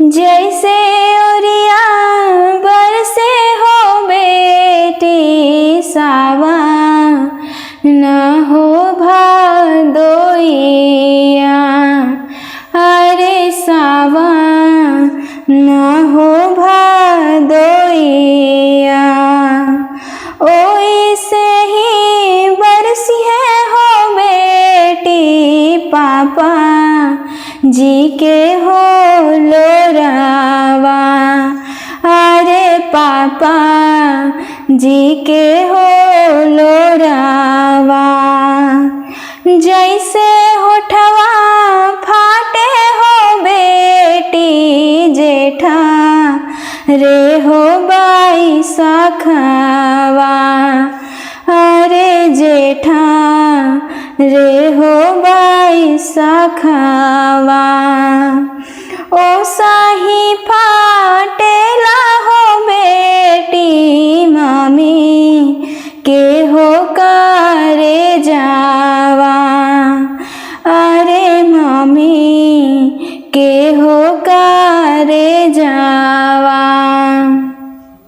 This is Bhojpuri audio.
जैसे ओरिया बरसे हो बेटी सावा, न हो भादोइया। अरे सावा न हो भादोइया। ओइसे ही बरसी है हो बेटी पापा जी के हो लोरावा। अरे पापा जी के हो लोरावा। जैसे होठवा फाटे हो बेटी जेठा रे हो बाई सखवा। अरे जेठा रे हो बाई सखवा। ओ साही फाटेला हो बेटी मामी के हो करे जावा। अरे मामी के हो करे जावा।